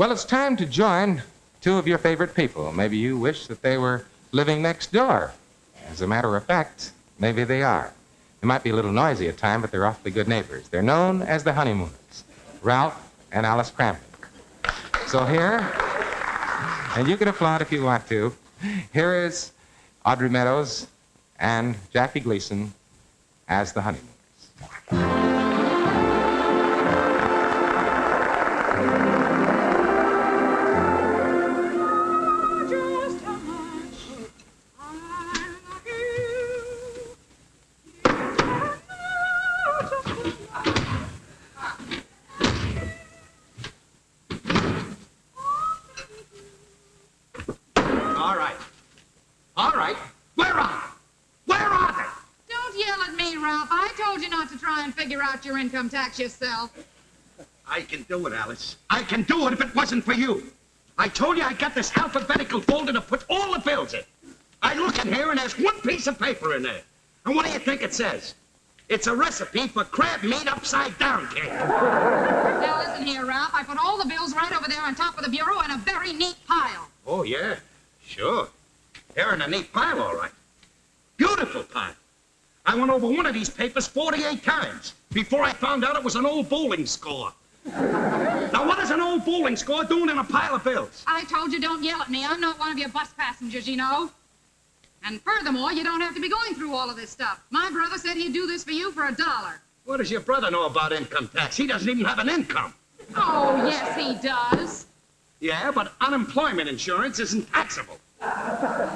Well, it's time to join two of your favorite people. Maybe you wish that they were living next door. As a matter of fact, maybe they are. They might be a little noisy at times, but they're awfully good neighbors. They're known as the Honeymooners, Ralph and Alice Kramden. So here, and you can applaud if you want to, here is Audrey Meadows and Jackie Gleason as the Honeymooners. All right. Where are they? Where are they? Don't yell at me, Ralph. I told you not to try and figure out your income tax yourself. I can do it, Alice. I can do it if it wasn't for you. I told you I got this alphabetical folder to put all the bills in. I look in here and there's one piece of paper in there. And what do you think it says? It's a recipe for crab meat upside down cake. Now listen here, Ralph. I put all the bills right over there on top of the bureau in a very neat pile. Oh, yeah. Sure. They're in a neat pile, all right. Beautiful pile. I went over one of these papers 48 times before I found out it was an old bowling score. Now, what is an old bowling score doing in a pile of bills? I told you don't yell at me. I'm not one of your bus passengers, you know. And furthermore, you don't have to be going through all of this stuff. My brother said he'd do this for you for $1. What does your brother know about income tax? He doesn't even have an income. Oh, yes, he does. Yeah, but unemployment insurance isn't taxable.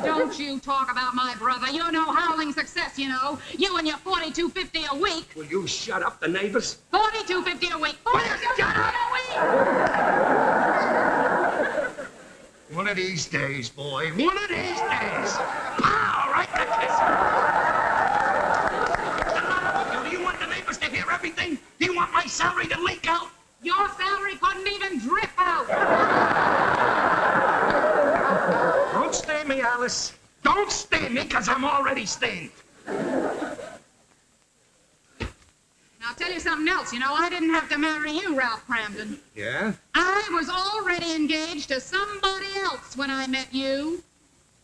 Don't you talk about my brother. You're no howling success, you know. You and your $42.50 a week. Will you shut up, the neighbors? $42.50 a week. $42.50 a week. One of these days, boy. One of these days. All right, do you want the neighbors to hear everything? Do you want my salary to leak out? Your salary couldn't even drip out. Don't stain me, Alice. Don't stain me, because I'm already stained. Now, I'll tell you something else. You know, I didn't have to marry you, Ralph Kramden. Yeah? I was already engaged to somebody else when I met you.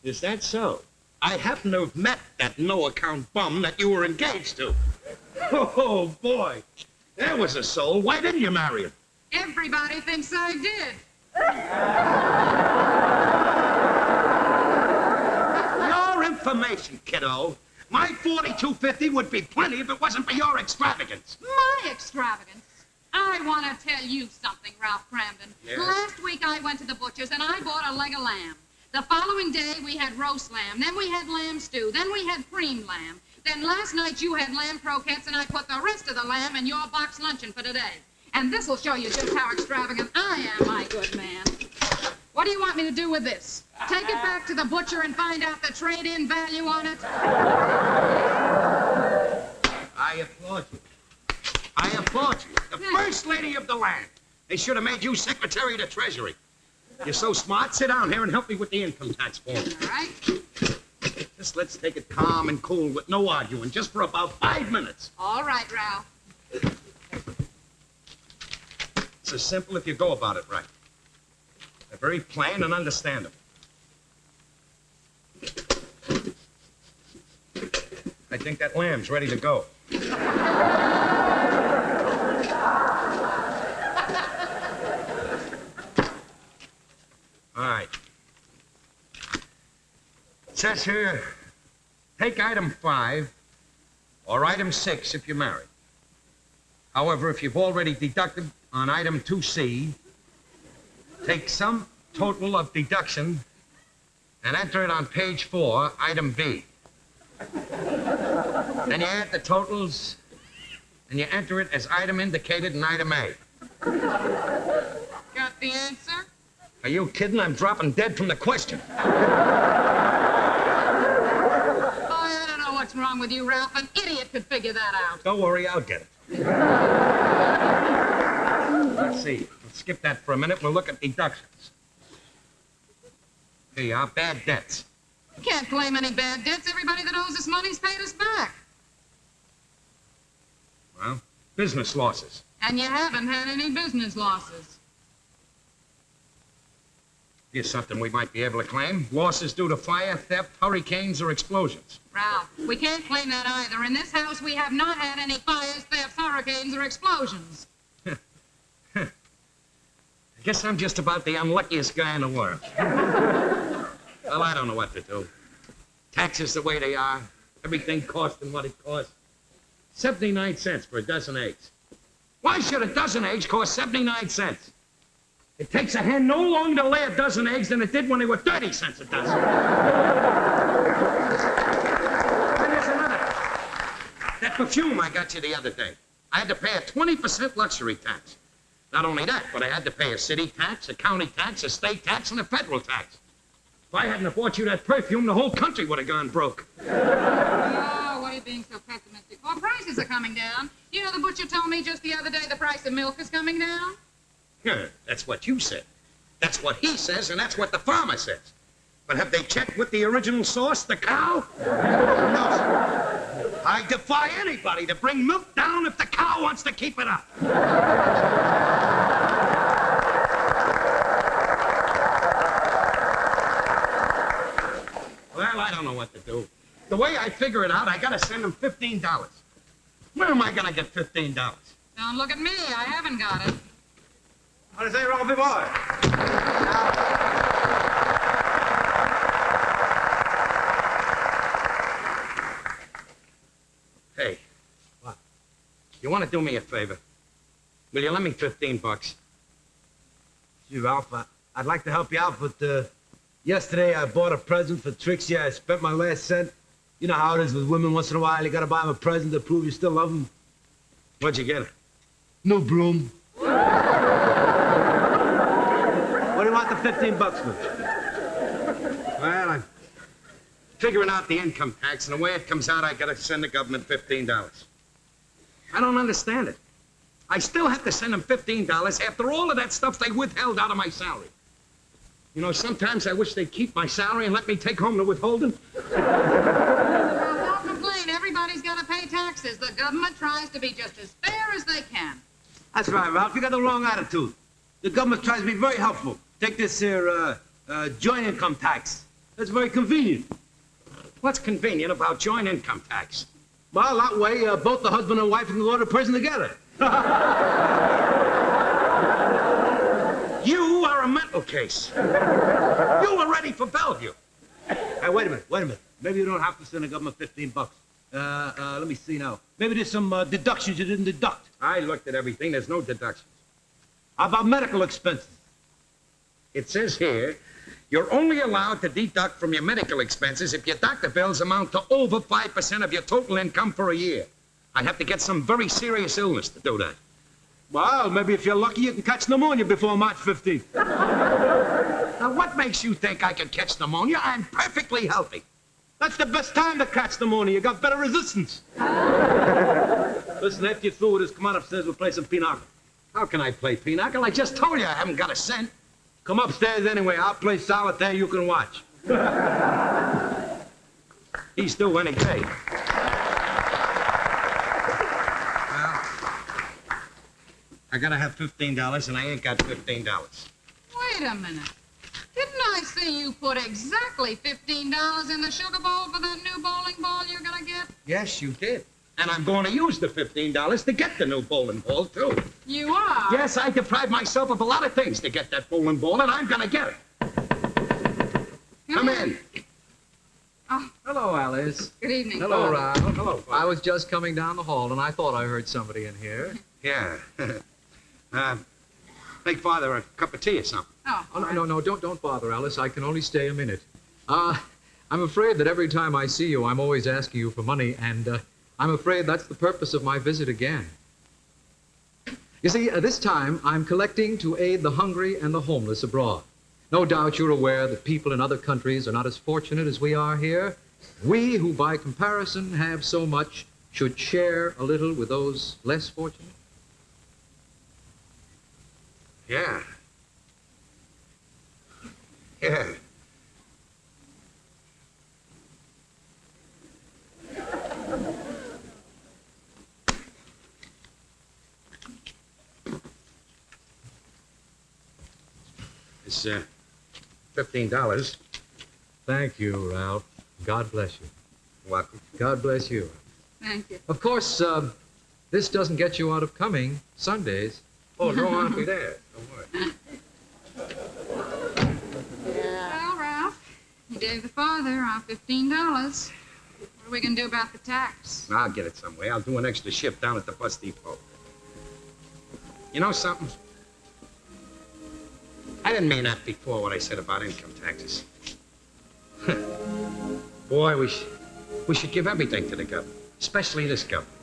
Is that so? I happen to have met that no-account bum that you were engaged to. Oh, boy. There was a soul. Why didn't you marry him? Everybody thinks I did. Your information, kiddo. My $42.50 would be plenty if it wasn't for your extravagance. My extravagance? I want to tell you something, Ralph Kramden. Yeah? Last week I went to the butcher's and I bought a leg of lamb. The following day we had roast lamb. Then we had lamb stew. Then we had cream lamb. Then last night you had lamb croquettes and I put the rest of the lamb in your box luncheon for today. And this will show you just how extravagant I am, my good man. What do you want me to do with this? Take it back to the butcher and find out the trade-in value on it? I applaud you. I applaud you. The first lady of the land. They should have made you Secretary of the Treasury. You're so smart. Sit down here and help me with the income tax form. All right. Just let's take it calm and cool with no arguing, just for about 5 minutes. All right, Ralph. It's as simple if you go about it right. They're very plain and understandable. I think that lamb's ready to go. All right. It says here, take item 5 or item 6 if you're married. However, if you've already deducted on item 2C, take some total of deduction and enter it on page 4, item B. Then you add the totals and you enter it as item indicated in item A. Got the answer? Are you kidding? I'm dropping dead from the question. I don't know what's wrong with you, Ralph. An idiot could figure that out. Don't worry, I'll get it. Let's see. Let's skip that for a minute. We'll look at deductions. Here you are, bad debts. You can't claim any bad debts. Everybody that owes us money's paid us back. Well, business losses. And you haven't had any business losses. Here's something we might be able to claim. Losses due to fire, theft, hurricanes, or explosions. Ralph, we can't claim that either. In this house, we have not had any fires, thefts, hurricanes, or explosions. I guess I'm just about the unluckiest guy in the world. Well, I don't know what to do. Taxes the way they are. Everything costing what it costs. 79 cents for a dozen eggs. Why should a dozen eggs cost 79 cents? It takes a hen no longer to lay a dozen eggs than it did when they were 30 cents a dozen. And there's another. That perfume I got you the other day. I had to pay a 20% luxury tax. Not only that, but I had to pay a city tax, a county tax, a state tax, and a federal tax. If I hadn't have bought you that perfume, the whole country would have gone broke. Oh, what are you being so pessimistic? Well, prices are coming down. You know, the butcher told me just the other day the price of milk is coming down. That's what you said. That's what he says, and that's what the farmer says. But have they checked with the original source, the cow? No, sir. I defy anybody to bring milk down if the cow wants to keep it up. Well, I don't know what to do. The way I figure it out, I gotta send him $15. Where am I gonna get $15? Don't look at me. I haven't got it. What is it, Ralphie boy? Hey. What? You want to do me a favor? Will you lend me $15? Gee, Ralph, I'd like to help you out, but yesterday I bought a present for Trixie. I spent my last cent. You know how it is with women. Once in a while, you gotta buy them a present to prove you still love them. What'd you get her? No broom. What do you want the $15 for? Well, I'm figuring out the income tax, and the way it comes out, I gotta send the government $15. I don't understand it. I still have to send them $15 after all of that stuff they withheld out of my salary. You know, sometimes I wish they'd keep my salary and let me take home the withholding. Well, don't complain. Everybody's got to pay taxes. The government tries to be just as fair as they can. That's right, Ralph. You got the wrong attitude. The government tries to be very helpful. Take this here, joint income tax. That's very convenient. What's convenient about joint income tax? Well, that way, both the husband and wife can go to prison together. You are a mental case. You were ready for Bellevue. Hey, wait a minute. Maybe you don't have to send the government $15. Let me see now. Maybe there's some deductions you didn't deduct. I looked at everything. There's no deductions. How about medical expenses? It says here, you're only allowed to deduct from your medical expenses if your doctor bills amount to over 5% of your total income for a year. I'd have to get some very serious illness to do that. Well, maybe if you're lucky, you can catch pneumonia before March 15th. Now, what makes you think I can catch pneumonia? I'm perfectly healthy. That's the best time to catch pneumonia. You got better resistance. Listen, after you're through with this, come on upstairs, we'll play some pinochle. How can I play pinochle? I just told you I haven't got a cent. Come upstairs anyway. I'll play solitaire. You can watch. He's due any day. Well, I gotta have $15, and I ain't got $15. Wait a minute. Didn't I see you put exactly $15 in the sugar bowl for that new bowling ball you're gonna get? Yes, you did. And I'm going to use the $15 to get the new bowling ball, too. You are? Yes, I deprived myself of a lot of things to get that bowling ball, and I'm going to get it. Come in. Oh, Hello, Alice. good evening. Hello, Ralph. Hello, Father. I was just coming down the hall, and I thought I heard somebody in here. Yeah. Make Father a cup of tea or something. Oh, Oh, no, don't bother, Alice. I can only stay a minute. I'm afraid that every time I see you, I'm always asking you for money, and I'm afraid that's the purpose of my visit again. You see, this time I'm collecting to aid the hungry and the homeless abroad. No doubt you're aware that people in other countries are not as fortunate as we are here. We, who by comparison have so much, should share a little with those less fortunate. Yeah. Yeah. $15. Thank you, Ralph. God bless you. Welcome. God bless you. Thank you. Of course, this doesn't get you out of coming Sundays. Oh, no, I'll be there. Don't worry. Well, Ralph, you gave the father our $15. What are we going to do about the tax? I'll get it some way. I'll do an extra shift down at the bus depot. You know something? I didn't mean that before, what I said about income taxes. Boy, we should give everything to the government, especially this government.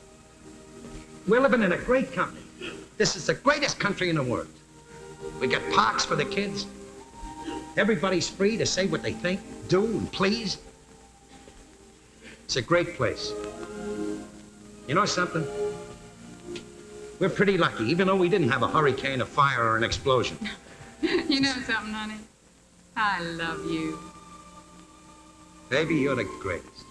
We're living in a great country. This is the greatest country in the world. We got parks for the kids. Everybody's free to say what they think, do, and please. It's a great place. You know something? We're pretty lucky, even though we didn't have a hurricane, a fire, or an explosion. You know something, honey? I love you. Baby, you're the greatest.